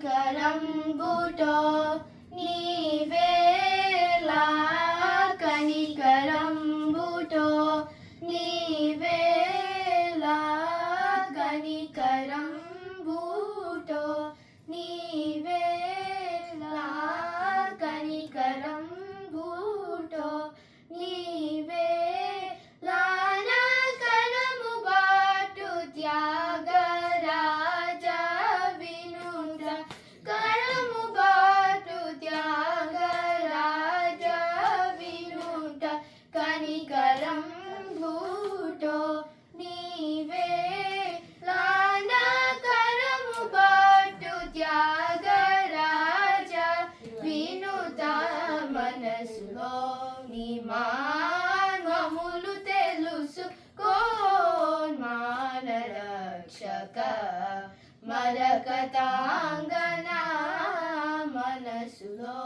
కరంబుటో నీవేలా కనికరంబుటో నీవేలా కనికరంబుటో నీవేలా కనికరంబుటో నీవేలా నా కరము బాటు త్యాగరాజ వినుత కరము బాటు త్యాగరాజ వినుత కనికరంబుటో నీవేలా నా కరము బాటు త్యాగరాజ వినుత మనసులో నీ మానములు తెలుసుకో మానరక్షక మరకతాంగన మనసులో